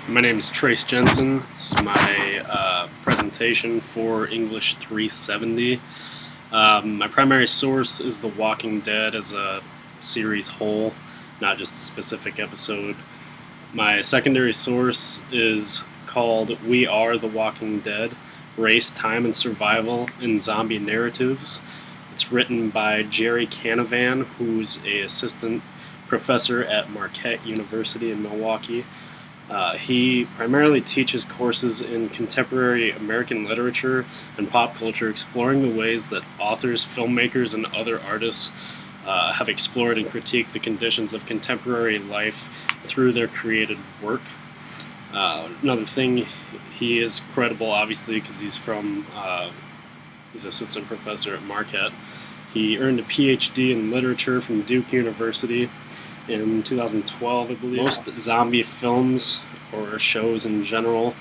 My name is Trace Jensen. This is my presentation for English 370. My primary source is The Walking Dead as a series whole, not just a specific episode. My secondary source is called We Are the Walking Dead, Race, Time, and Survival in Zombie Narratives. It's written by Jerry Canavan, who's an assistant professor at Marquette University in Milwaukee. He primarily teaches courses in contemporary American literature and pop culture, exploring the ways that authors, filmmakers, and other artists have explored and critiqued the conditions of contemporary life through their created work. Another thing, he is credible, obviously, because he's assistant professor at Marquette. He earned a PhD in literature from Duke University in 2012, I believe. Most zombie films or shows in general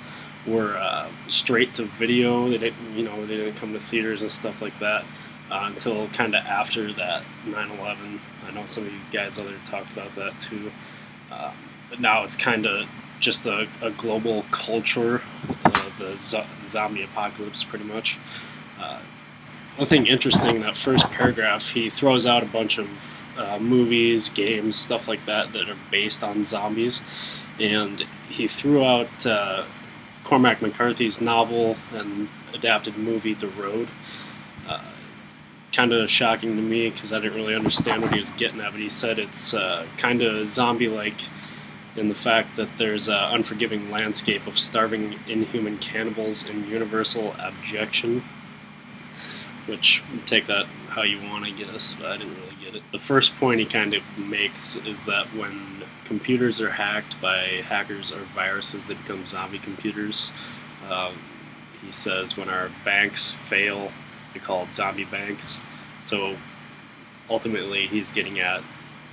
were straight to video. They didn't come to theaters and stuff like that until kind of after that 9/11. I know some of you guys other talked about that too. But now it's kind of just a global culture, the zombie apocalypse, pretty much. One thing interesting, that first paragraph, he throws out a bunch of movies, games, stuff like that are based on zombies. And he threw out Cormac McCarthy's novel and adapted movie, The Road. Kind of shocking to me because I didn't really understand what he was getting at, but he said it's kind of zombie-like in the fact that there's an unforgiving landscape of starving, inhuman cannibals and universal abjection. Which, take that how you want, I guess, but I didn't really get it. The first point he kind of makes is that when computers are hacked by hackers or viruses, they become zombie computers. He says when our banks fail, they're called zombie banks. So ultimately he's getting at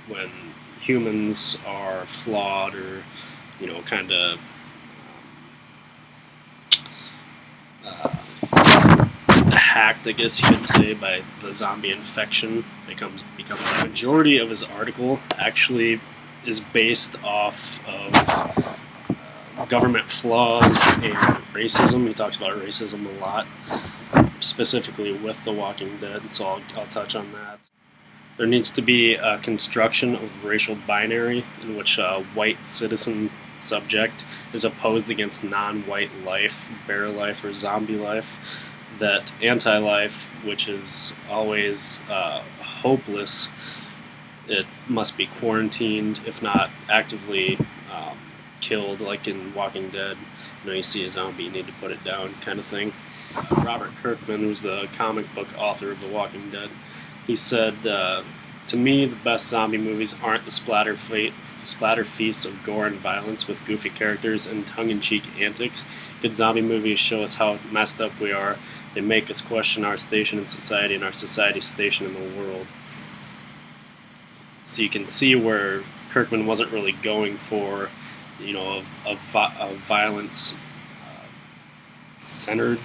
when humans are flawed or, kind of hacked, I guess you could say, by the zombie infection, becomes a majority of his article actually is based off of government flaws and racism. He talks about racism a lot, specifically with The Walking Dead, so I'll touch on that. There needs to be a construction of racial binary in which a white citizen subject is opposed against non-white life, bear life, or zombie life. That anti-life, which is always hopeless, it must be quarantined, if not actively killed, like in Walking Dead. You see a zombie, you need to put it down, kind of thing. Robert Kirkman, who's the comic book author of The Walking Dead, he said, to me, the best zombie movies aren't the splatter feasts of gore and violence with goofy characters and tongue-in-cheek antics. Good zombie movies show us how messed up we are. They make us question our station in society and our society's station in the world. So you can see where Kirkman wasn't really going for, a violence centered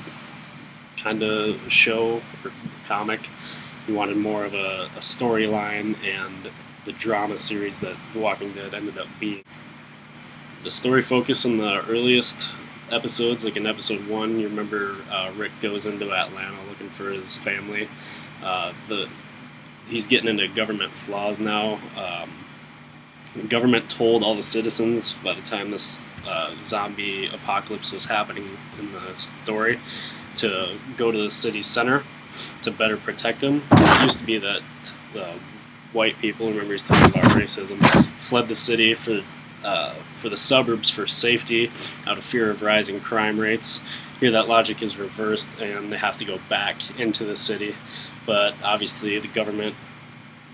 kind of show or comic. He wanted more of a storyline and the drama series that The Walking Dead ended up being. The story focus in the earliest episodes, like in episode 1, you remember Rick goes into Atlanta looking for his family. He's getting into government flaws now. The government told all the citizens by the time this zombie apocalypse was happening in the story to go to the city center to better protect them. It used to be that the white people, remember he's talking about racism, fled the city for the suburbs for safety out of fear of rising crime rates. Here that logic is reversed and they have to go back into the city. But obviously the government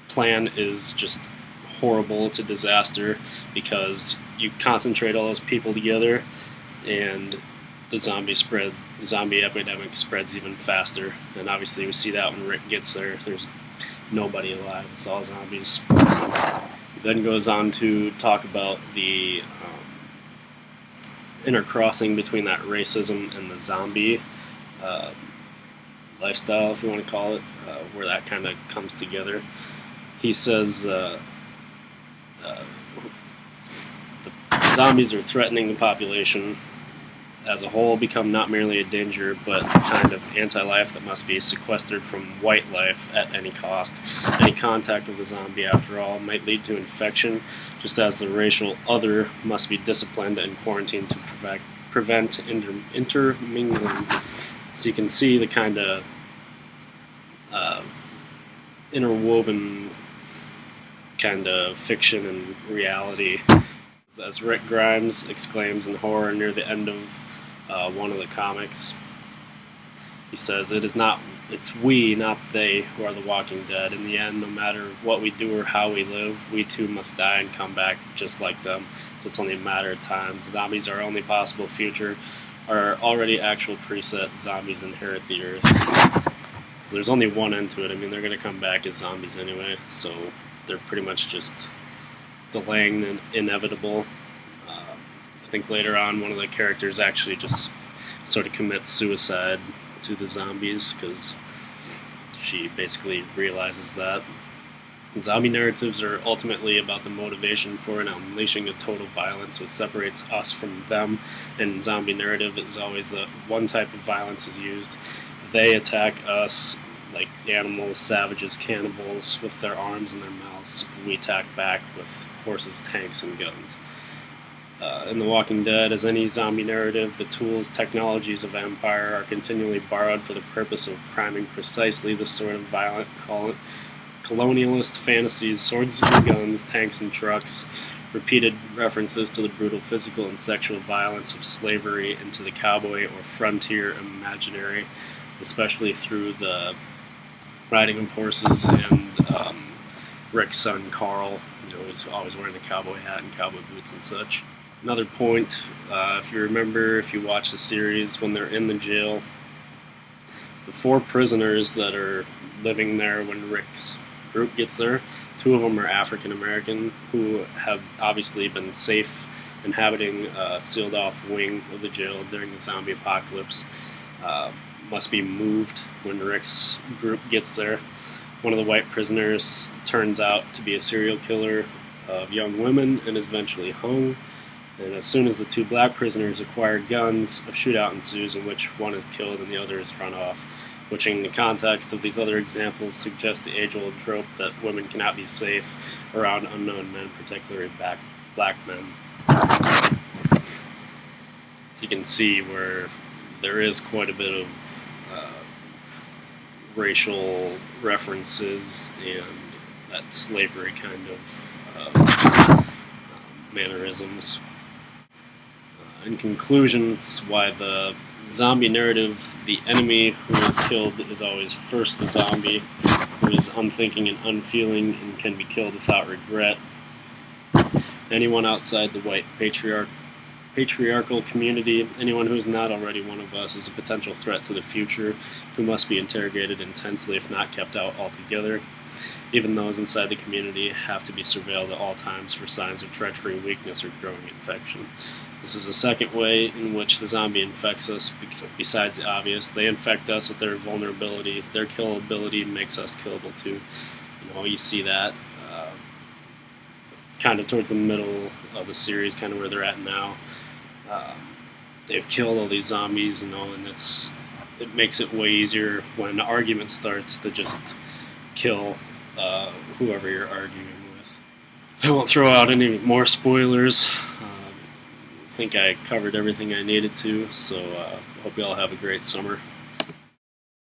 plan is just horrible. It's a disaster because you concentrate all those people together and the zombie epidemic spreads even faster. And obviously we see that when Rick gets there. There's nobody alive. It's all zombies. Then goes on to talk about the intercrossing between that racism and the zombie lifestyle, if you want to call it, where that kind of comes together. He says Zombies are threatening the population as a whole, become not merely a danger, but a kind of anti-life that must be sequestered from white life at any cost. Any contact with a zombie, after all, might lead to infection, just as the racial other must be disciplined and quarantined to prevent intermingling. So you can see the kind of interwoven kind of fiction and reality. As Rick Grimes exclaims in horror near the end of one of the comics, he says, it's we, not they, who are the walking dead. In the end, no matter what we do or how we live, we too must die and come back just like them. So it's only a matter of time. Zombies are our only possible future. Our already actual preset, zombies inherit the earth. So there's only one end to it. I mean, they're going to come back as zombies anyway, so they're pretty much just delaying the inevitable. I think later on one of the characters actually just sort of commits suicide to the zombies because she basically realizes that. Zombie narratives are ultimately about the motivation for and unleashing of total violence, which separates us from them. And zombie narrative is always the one type of violence is used. They attack us like animals, savages, cannibals, with their arms and their mouths. We attack back with horses, tanks, and guns. In The Walking Dead, as any zombie narrative, the tools, technologies of Empire are continually borrowed for the purpose of priming precisely this sort of violent colonialist fantasies, swords and guns, tanks and trucks, repeated references to the brutal physical and sexual violence of slavery and to the cowboy or frontier imaginary, especially through the riding of horses and Rick's son Carl, he's always wearing a cowboy hat and cowboy boots and such. Another point, if you remember, if you watch the series, when they're in the jail, the 4 prisoners that are living there when Rick's group gets there, 2 of them are African American who have obviously been safe inhabiting a sealed off wing of the jail during the zombie apocalypse. Must be moved when Rick's group gets there. One of the white prisoners turns out to be a serial killer of young women and is eventually hung. And as soon as the 2 black prisoners acquire guns, a shootout ensues in which one is killed and the other is run off, which in the context of these other examples suggests the age-old trope that women cannot be safe around unknown men, particularly black men. So you can see where there is quite a bit of racial references and that slavery kind of mannerisms. In conclusion, why the zombie narrative, the enemy who is killed is always first the zombie, who is unthinking and unfeeling and can be killed without regret. Anyone outside the white patriarchal community, anyone who is not already one of us, is a potential threat to the future, who must be interrogated intensely if not kept out altogether. Even those inside the community have to be surveilled at all times for signs of treachery, weakness, or growing infection. This is a second way in which the zombie infects us, because besides the obvious. They infect us with their vulnerability. Their killability makes us killable too. You see that kind of towards the middle of the series, kind of where they're at now. They've killed all these zombies, and it makes it way easier when the argument starts to just kill whoever you're arguing with. I won't throw out any more spoilers. I think I covered everything I needed to, so hope you all have a great summer.